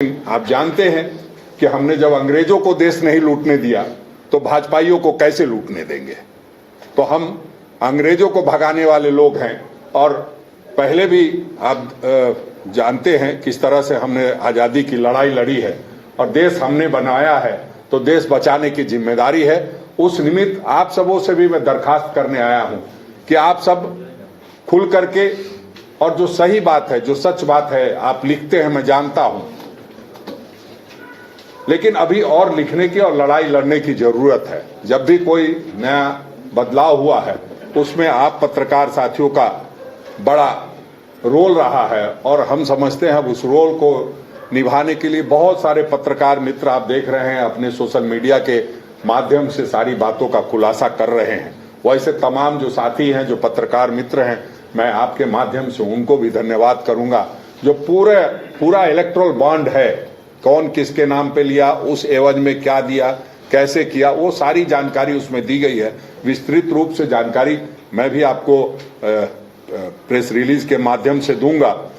आप जानते हैं कि हमने जब अंग्रेजों को देश नहीं लूटने दिया तो भाजपाइयों को कैसे लूटने देंगे। तो हम अंग्रेजों को भगाने वाले लोग हैं और पहले भी आप जानते हैं किस तरह से हमने आज़ादी की लड़ाई लड़ी है और देश हमने बनाया है, तो देश बचाने की जिम्मेदारी है। उस निमित्त आप सबों से भी मैं दरखास्त करने आया हूं कि आप सब खुल करके और जो सही बात है, जो सच बात है, आप लिखते हैं, मैं जानता हूं, लेकिन अभी और लिखने की और लड़ाई लड़ने की जरूरत है। जब भी कोई नया बदलाव हुआ है उसमें आप पत्रकार साथियों का बड़ा रोल रहा है और हम समझते हैं उस रोल को निभाने के लिए बहुत सारे पत्रकार मित्र आप देख रहे हैं अपने सोशल मीडिया के माध्यम से सारी बातों का खुलासा कर रहे हैं। वैसे तमाम जो साथी हैं, जो पत्रकार मित्र हैं, मैं आपके माध्यम से उनको भी धन्यवाद करूंगा। जो पूरा इलेक्टोरल बॉन्ड है, कौन किसके नाम पे लिया, उस एवज में क्या दिया, कैसे किया, वो सारी जानकारी उसमें दी गई है। विस्तृत रूप से जानकारी मैं भी आपको प्रेस रिलीज के माध्यम से दूंगा।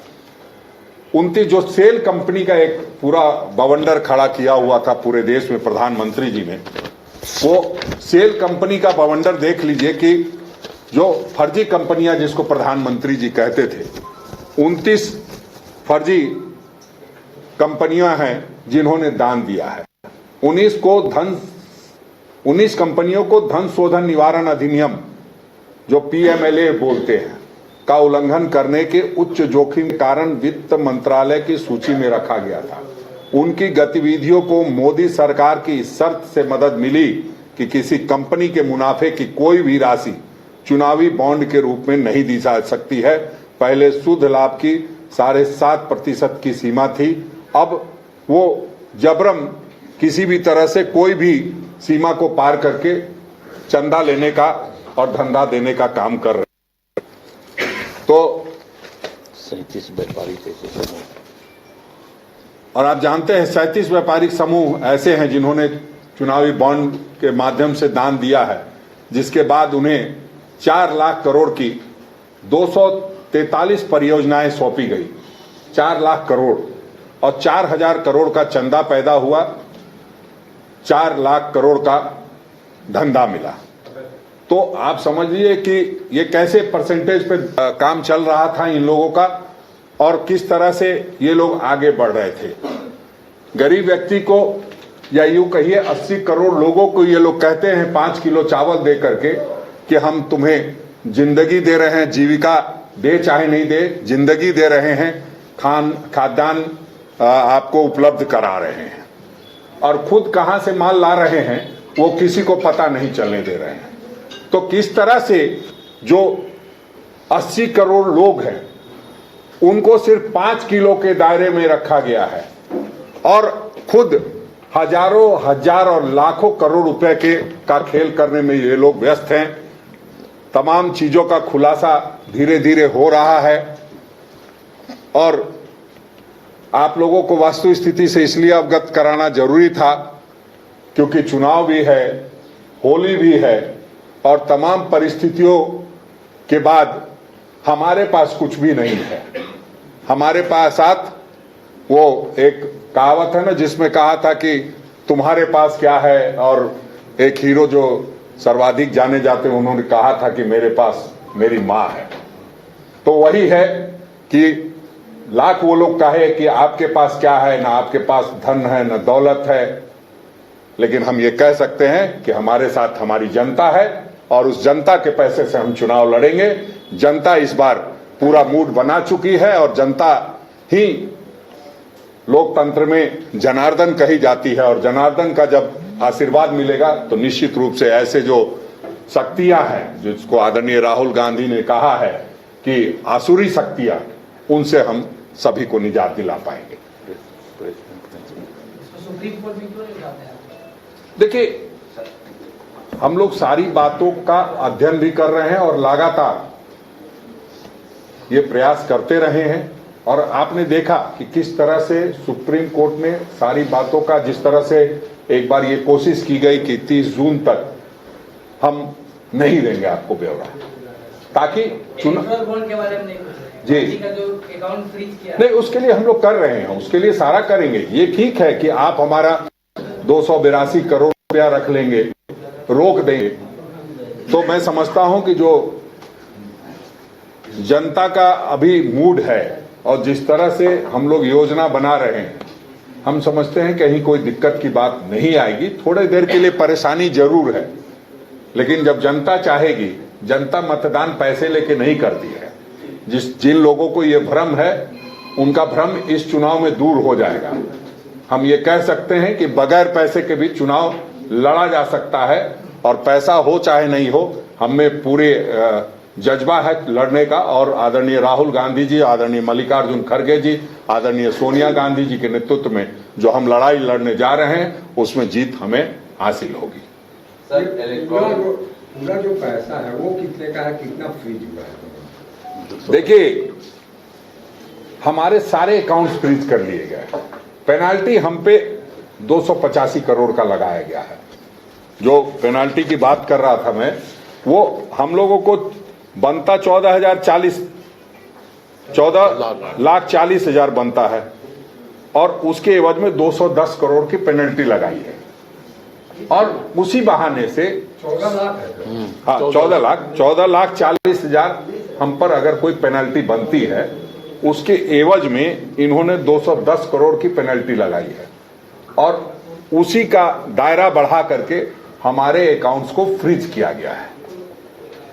29 जो सेल कंपनी का एक पूरा बवंडर खड़ा किया हुआ था पूरे देश में प्रधानमंत्री जी ने, वो सेल कंपनी का बवंडर देख लीजिए कि जो फर्जी कंपनियां जिसको प्रधानमंत्री जी कहते थे, 29 फर्जी कंपनियां हैं जिन्होंने दान दिया है। 19 कंपनियों को धन शोधन निवारण अधिनियम जो PMLA बोलते हैं का उल्लंघन करने के उच्च जोखिम के कारण वित्त मंत्रालय की सूची में रखा गया था। उनकी गतिविधियों को मोदी सरकार की इस शर्त से मदद मिली कि किसी कंपनी के मुनाफे की कोई भी राशि चुनावी बॉन्ड के रूप में नहीं दी जा सकती है। पहले शुद्ध लाभ की 7.5% की सीमा थी, अब वो जबरन किसी भी तरह से कोई भी सीमा को पार करके चंदा लेने का और धंधा देने का काम कर रहे हैं। तो 37 व्यापारिक समूह, और आप जानते हैं 37 व्यापारिक समूह ऐसे हैं जिन्होंने चुनावी बॉन्ड के माध्यम से दान दिया है, जिसके बाद उन्हें 4 लाख करोड़ की 243 परियोजनाएं सौंपी गई। 4 लाख करोड़ और 4000 करोड़ का चंदा पैदा हुआ, 4 लाख करोड़ का धंधा मिला। तो आप समझिए कि ये कैसे परसेंटेज पे काम चल रहा था इन लोगों का और किस तरह से ये लोग आगे बढ़ रहे थे। गरीब व्यक्ति को या यूं कहिए 80 करोड़ लोगों को ये लोग कहते हैं 5 किलो चावल दे करके कि हम तुम्हें जिंदगी दे रहे हैं, जीविका दे चाहे नहीं दे, जिंदगी दे रहे हैं, खाद्यान्न आपको उपलब्ध करा रहे हैं, और खुद कहां से माल ला रहे हैं वो किसी को पता नहीं चलने दे रहे हैं। तो किस तरह से जो 80 करोड़ लोग हैं उनको सिर्फ 5 किलो के दायरे में रखा गया है और खुद हजारों हजार और लाखों करोड़ रुपए का खेल करने में ये लोग व्यस्त हैं। तमाम चीजों का खुलासा धीरे धीरे हो रहा है और आप लोगों को वास्तु स्थिति से इसलिए अवगत कराना जरूरी था क्योंकि चुनाव भी है, होली भी है और तमाम परिस्थितियों के बाद हमारे पास कुछ भी नहीं है। हमारे पास वो एक कहावत है ना जिसमें कहा था कि तुम्हारे पास क्या है, और एक हीरो जो सर्वाधिक जाने जाते हैं उन्होंने कहा था कि मेरे पास मेरी माँ है। तो वही है कि लाख वो लोग कहे कि आपके पास क्या है, ना आपके पास धन है ना दौलत है, लेकिन हम ये कह सकते हैं कि हमारे साथ हमारी जनता है और उस जनता के पैसे से हम चुनाव लड़ेंगे। जनता इस बार पूरा मूड बना चुकी है और जनता ही लोकतंत्र में जनार्दन कही जाती है और जनार्दन का जब आशीर्वाद मिलेगा तो निश्चित रूप से ऐसे जो शक्तियां हैं, जिसको आदरणीय राहुल गांधी ने कहा है कि आसुरी शक्तियां, उनसे हम सभी को निजात दिला पाएंगे। देखिए, हम लोग सारी बातों का अध्ययन भी कर रहे हैं और लगातार ये प्रयास करते रहे हैं और आपने देखा कि किस तरह से सुप्रीम कोर्ट में सारी बातों का, जिस तरह से एक बार ये कोशिश की गई कि 30 जून तक हम नहीं देंगे आपको ब्यौरा, ताकि के बारे में नहीं जी का जो अकाउंट फ्रीज किया नहीं, उसके लिए हम लोग कर रहे हैं, उसके लिए सारा करेंगे। ये ठीक है कि आप हमारा 282 करोड़ रुपया रख लेंगे, रोक देंगे, तो मैं समझता हूं कि जो जनता का अभी मूड है और जिस तरह से हम लोग योजना बना रहे हैं, हम समझते हैं कहीं कोई दिक्कत की बात नहीं आएगी। थोड़ी देर के लिए परेशानी जरूर है, लेकिन जब जनता चाहेगी, जनता मतदान पैसे लेके नहीं करती है। जिन लोगों को ये भ्रम है, उनका भ्रम इस चुनाव में दूर हो जाएगा। हम ये कह सकते हैं कि बगैर पैसे के भी चुनाव लड़ा जा सकता है, और पैसा हो चाहे नहीं हो, हमें पूरे जज्बा है लड़ने का। और आदरणीय राहुल गांधी जी, आदरणीय मल्लिकार्जुन खड़गे जी, आदरणीय सोनिया गांधी जी के नेतृत्व में जो हम लड़ाई लड़ने जा रहे हैं, उसमें जीत हमें हासिल होगी। सर, पूरा जो पैसा है वो कितने का है, कितना फ्रीज हुआ है? देखिए, हमारे सारे अकाउंट्स फ्रीज कर लिए गए। पेनाल्टी हम पे 285 करोड़ का लगाया गया है। जो पेनाल्टी की बात कर रहा था मैं, वो हम लोगों को बनता 14,40,000 बनता है, और उसके एवज में 210 करोड़ की पेनल्टी लगाई है। और उसी बहाने से 14 लाख है। हाँ, 14,40,000 हम पर अगर कोई पेनल्टी बनती है, उसके एवज में इन्होंने 210 करोड़ की पेनल्टी लगाई है, और उसी का दायरा बढ़ा करके हमारे अकाउंट्स को फ्रीज किया गया है।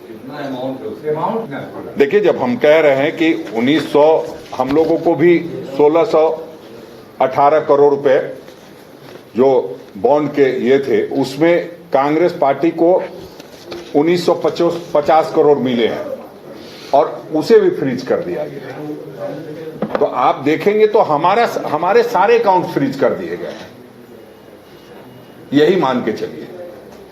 कितना अमाउंट? देखिए, जब हम कह रहे हैं कि 1900, हम लोगों को भी 1618 करोड़ रुपए जो बॉन्ड के ये थे, उसमें कांग्रेस पार्टी को 1950 करोड़ मिले हैं, और उसे भी फ्रीज कर दिया गया है। तो आप देखेंगे तो हमारे सारे अकाउंट फ्रीज कर दिए गए हैं, यही मान के चलिए।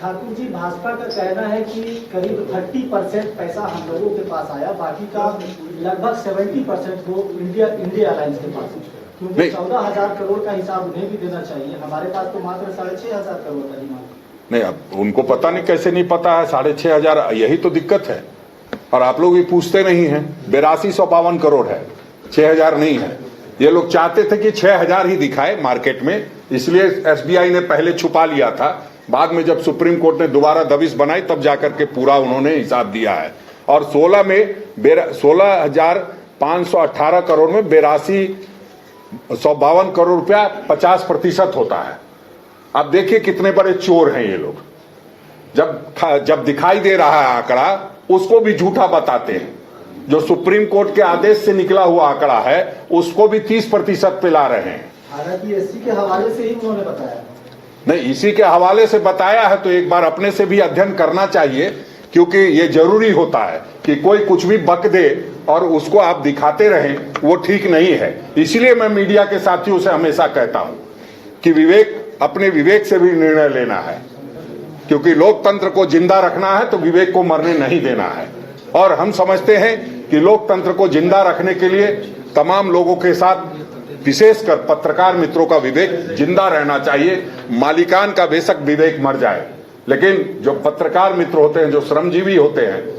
ठाकुर जी, भाजपा का कहना है कि करीब 30% पैसा हम लोगों के पास आया, बाकी का लगभग 70% वो इंडिया अलायंस के पास है, क्योंकि 14,000 करोड़ का हिसाब उन्हें भी देना चाहिए। हमारे पास तो मात्र 6,500 करोड़ का डिमांड। नहीं, अब उनको पता नहीं, कैसे नहीं पता है 6,500, यही तो दिक्कत है। और आप लोग भी पूछते नहीं हैं। 8252 करोड़ है, 6,000 नहीं है। ये लोग चाहते थे कि 6,000 ही दिखाए मार्केट में, इसलिए एसबीआई ने पहले छुपा लिया था। बाद में जब सुप्रीम कोर्ट ने दोबारा दबिश बनाई, तब जाकर के पूरा उन्होंने हिसाब दिया है। और 16,518 करोड़ में 8252 करोड़ रुपया 50% होता है। अब देखिए कितने बड़े चोर हैं ये लोग। जब दिखाई दे रहा है आंकड़ा, उसको भी झूठा बताते हैं। जो सुप्रीम कोर्ट के आदेश से निकला हुआ आंकड़ा है, उसको भी 30% पे ला रहे हैं। हालांकि इसी के हवाले से ही उन्होंने बताया। नहीं, इसी के हवाले से बताया है तो एक बार अपने से भी अध्ययन करना चाहिए, क्योंकि ये जरूरी होता है कि कोई कुछ भी बक दे और उसको आप दिखाते रहें, वो ठीक नहीं है। इसलिए मैं मीडिया के साथियों से हमेशा कहता हूं कि अपने विवेक से भी निर्णय लेना है, क्योंकि लोकतंत्र को जिंदा रखना है तो विवेक को मरने नहीं देना है। और हम समझते हैं कि लोकतंत्र को जिंदा रखने के लिए तमाम लोगों के साथ, विशेषकर पत्रकार मित्रों का विवेक जिंदा रहना चाहिए। मालिकान का बेशक विवेक मर जाए, लेकिन जो पत्रकार मित्र होते हैं, जो श्रमजीवी होते हैं,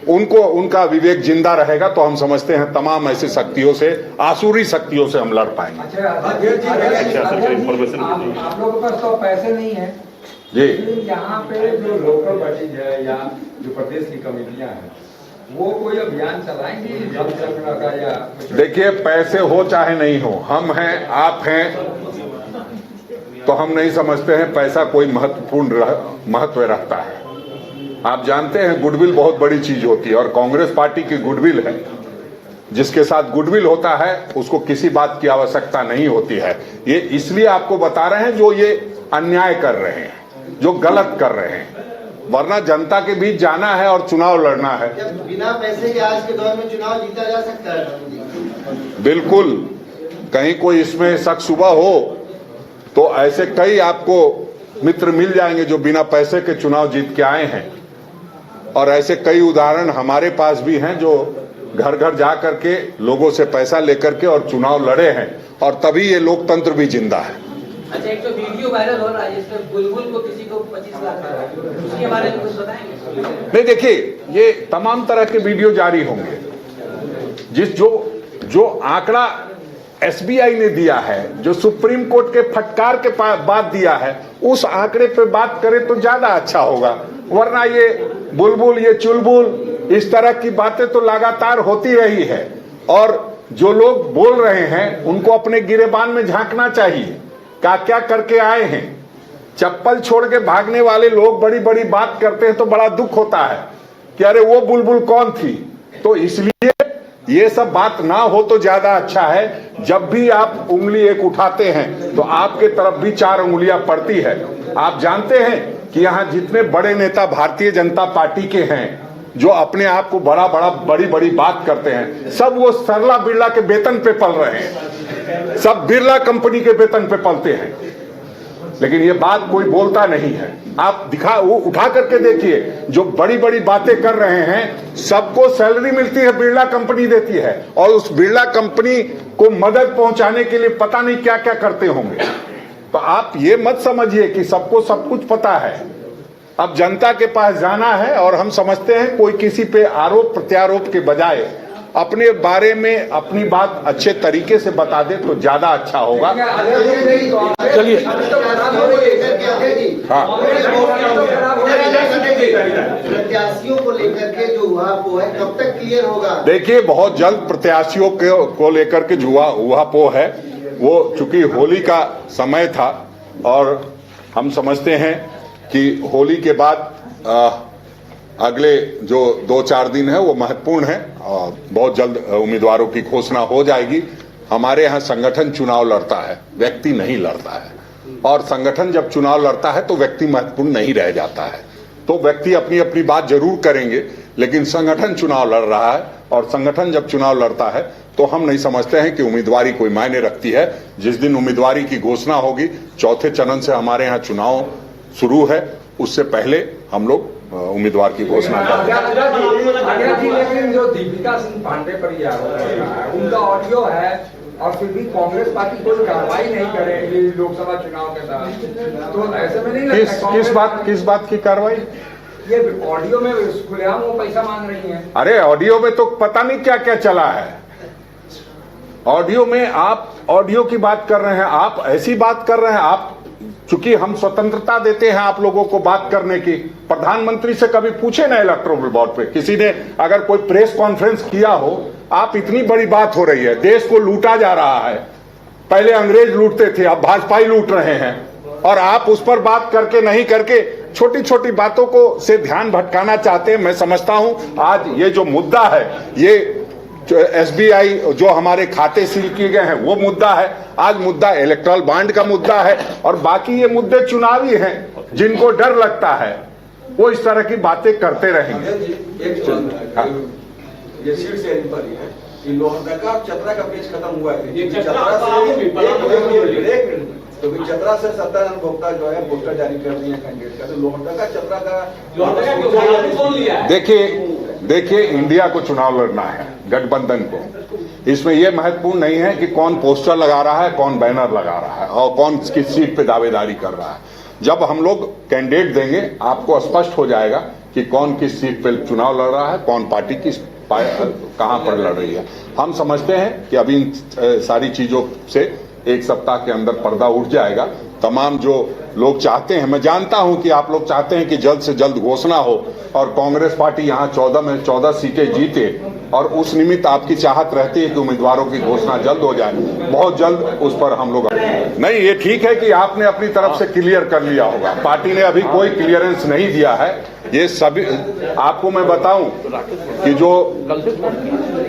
उनका विवेक जिंदा रहेगा, तो हम समझते हैं तमाम ऐसी शक्तियों से, आसुरी शक्तियों से हम लड़ पाएंगे। आप लोगों के पास तो पैसे नहीं है जी। यहाँ पे जो लोकल बॉडीज है या जो प्रदेश की कमेटियां हैं, वो कोई अभियान चलाएंगे जल संकट का? या देखिए, पैसे हो चाहे नहीं हो, हम हैं, आप हैं, तो हम नहीं समझते हैं पैसा कोई महत्व रखता है। आप जानते हैं गुडविल बहुत बड़ी चीज होती है, और कांग्रेस पार्टी की गुडविल है। जिसके साथ गुडविल होता है उसको किसी बात की आवश्यकता नहीं होती है। ये इसलिए आपको बता रहे हैं जो ये अन्याय कर रहे हैं, जो गलत कर रहे हैं, वरना जनता के बीच जाना है और चुनाव लड़ना है। बिना पैसे के आज के दौर में चुनाव जीता जा सकता है? बिल्कुल, कहीं कोई इसमें शक शुबा हो तो ऐसे कई आपको मित्र मिल जाएंगे जो बिना पैसे के चुनाव जीत के आए हैं। और ऐसे कई उदाहरण हमारे पास भी हैं, जो घर घर जा करके लोगों से पैसा लेकर के और चुनाव लड़े हैं, और तभी ये लोकतंत्र भी जिंदा है। अच्छा, एक तो वीडियो वायरल हो रहा है जिसमें बुलबुल को किसी को 25 लाख, उसके बारे में कुछ बताएंगे? नहीं, देखिए, ये तमाम तरह के वीडियो जारी होंगे। जो आंकड़ा एसबीआई ने दिया है, जो सुप्रीम कोर्ट के फटकार के बाद दिया है, उस आंकड़े पे बात करें तो ज्यादा अच्छा होगा। वरना ये बुलबुल, ये चुलबुल, इस तरह की बातें तो लगातार होती रही है। और जो लोग बोल रहे हैं उनको अपने गिरेबान में झांकना चाहिए, क्या करके आए हैं। चप्पल छोड़ के भागने वाले लोग बड़ी बड़ी बात करते हैं तो बड़ा दुख होता है कि अरे वो बुलबुल कौन थी। तो इसलिए ये सब बात ना हो तो ज्यादा अच्छा है। जब भी आप उंगली एक उठाते हैं तो आपके तरफ भी 4 उंगलियां पड़ती है। आप जानते हैं कि यहाँ जितने बड़े नेता भारतीय जनता पार्टी के हैं, जो अपने आप को बड़ी बड़ी बात करते हैं, सब वो सरला बिरला के वेतन पे पल रहे हैं, सब बिरला कंपनी के वेतन पे पलते हैं। लेकिन ये बात कोई बोलता नहीं है। आप वो उठा करके देखिए, जो बड़ी बड़ी बातें कर रहे हैं सबको सैलरी मिलती है, बिरला कंपनी देती है, और उस बिरला कंपनी को मदद पहुंचाने के लिए पता नहीं क्या क्या करते होंगे। तो आप ये मत समझिए कि सबको सब कुछ पता है। अब जनता के पास जाना है, और हम समझते हैं कोई किसी पे आरोप प्रत्यारोप के बजाय अपने बारे में अपनी बात अच्छे तरीके से बता दे तो ज्यादा अच्छा होगा। चलिए, हाँ, प्रत्याशियों को लेकर के जो ऊहापोह है कब तक क्लियर होगा? देखिए, बहुत जल्द प्रत्याशियों को लेकर के जो ऊहापोह है, वो चूंकि होली का समय था और हम समझते हैं कि होली के बाद अगले जो 2-4 दिन है वो महत्वपूर्ण है और बहुत जल्द उम्मीदवारों की घोषणा हो जाएगी। हमारे यहाँ संगठन चुनाव लड़ता है, व्यक्ति नहीं लड़ता है, और संगठन जब चुनाव लड़ता है तो व्यक्ति महत्वपूर्ण नहीं रह जाता है। तो व्यक्ति अपनी अपनी बात जरूर करेंगे, लेकिन संगठन चुनाव लड़ रहा है, और संगठन जब चुनाव लड़ता है तो हम नहीं समझते हैं कि उम्मीदवारी कोई मायने रखती है। जिस दिन उम्मीदवारी की घोषणा होगी, 4थे चरण से हमारे यहाँ चुनाव शुरू है, उससे पहले हम लोग उम्मीदवार की घोषणा करेंगे। लेकिन जो दीपिका सिंह पांडे पर यह आरोप है, उनका ऑडियो है, और फिर भी कांग्रेस पार्टी कोई कार्रवाई नहीं करेगी लोकसभा चुनाव के साथ, तो ऐसे में नहीं लगता किस बात की कार्रवाई? ये ऑडियो में खुलेआम वो पैसा मांग रही है। अरे ऑडियो में तो पता नहीं क्या क्या चला है। ऑडियो में आप ऑडियो की बात कर रहे हैं, आप ऐसी बात कर रहे हैं। आप चूंकि हम स्वतंत्रता देते हैं आप लोगों को बात करने की। प्रधानमंत्री से कभी पूछे ना इलेक्टोरल बोर्ड पे किसी ने अगर कोई प्रेस कॉन्फ्रेंस किया हो। आप इतनी बड़ी बात हो रही है, देश को लूटा जा रहा है। पहले अंग्रेज लूटते थे, अब भाजपाई लूट रहे हैं, और आप उस पर बात करके नहीं करके छोटी छोटी बातों को से ध्यान भटकाना चाहते हैं। मैं समझता हूं आज ये जो मुद्दा है, ये एसबीआई जो हमारे खाते सील किए गए हैं वो मुद्दा है। आज मुद्दा इलेक्ट्रल बॉन्ड का मुद्दा है, और बाकी ये मुद्दे चुनावी हैं। जिनको डर लगता है वो इस तरह की बातें करते रहेंगे। ये सीट से पर है कि लोहरदगा और चतरा का पेज खत्म हुआ है। ये चतरा से सत्ताधारी भोक्ता जो है पोस्टर जारी कर दिए कैंडिडेट का, तो लोहरदगा चतरा का देखिए इंडिया को चुनाव लड़ना है, गठबंधन को। इसमें यह महत्वपूर्ण नहीं है कि कौन पोस्टर लगा रहा है, कौन बैनर लगा रहा है, और कौन किस सीट पे दावेदारी कर रहा है। जब हम लोग कैंडिडेट देंगे आपको स्पष्ट हो जाएगा कि कौन किस सीट पे चुनाव लड़ रहा है, कौन पार्टी किस कहां पर लड़ रही है। हम समझते हैं कि अभी इन सारी चीजों से 1 सप्ताह के अंदर पर्दा उठ जाएगा। तमाम जो लोग चाहते हैं, मैं जानता हूं कि आप लोग चाहते हैं कि जल्द से जल्द घोषणा हो और कांग्रेस पार्टी यहां 14 में 14 सीटें जीते, और उस निमित्त आपकी चाहत रहती है कि उम्मीदवारों की घोषणा जल्द हो जाए। बहुत जल्द उस पर हम लोग नहीं, ये ठीक है कि आपने अपनी तरफ से क्लियर कर लिया होगा। पार्टी ने अभी कोई क्लियरेंस नहीं दिया है। ये सभी आपको मैं बताऊं कि जो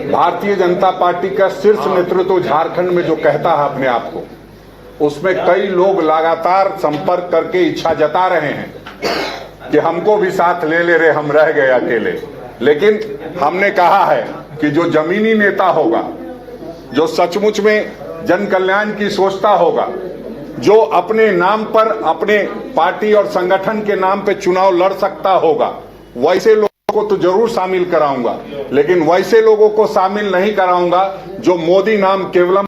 भारतीय जनता पार्टी का शीर्ष नेतृत्व झारखंड में जो कहता है अपने आप को, उसमें कई लोग लगातार संपर्क करके इच्छा जता रहे हैं कि हमको भी साथ ले ले रहे, हम रह गए अकेले। लेकिन हमने कहा है कि जो जमीनी नेता होगा, जो सचमुच में जन कल्याण की सोचता होगा, जो अपने नाम पर अपने पार्टी और संगठन के नाम पे चुनाव लड़ सकता होगा, वैसे लोगों को तो जरूर शामिल कराऊंगा। लेकिन वैसे लोगों को शामिल नहीं कराऊंगा जो मोदी नाम केवलम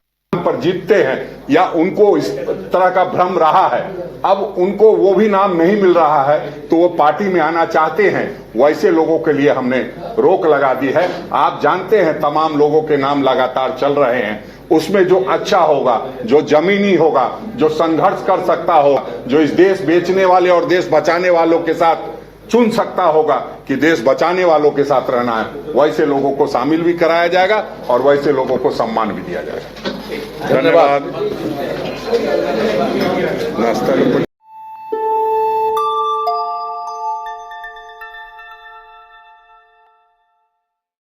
पर जीतते हैं या उनको इस तरह का भ्रम रहा है, अब उनको वो भी नाम नहीं मिल रहा है तो वो पार्टी में आना चाहते हैं, वैसे लोगों के लिए हमने रोक लगा दी है। आप जानते हैं तमाम लोगों के नाम लगातार चल रहे हैं, उसमें जो अच्छा होगा, जो जमीनी होगा, जो संघर्ष कर सकता होगा, जो इस देश बेचने वाले और देश बचाने वालों के साथ चुन सकता होगा कि देश बचाने वालों के साथ रहना है, वैसे लोगों को शामिल भी कराया जाएगा और वैसे लोगों को सम्मान भी दिया जाएगा। धन्यवाद। नाश्ता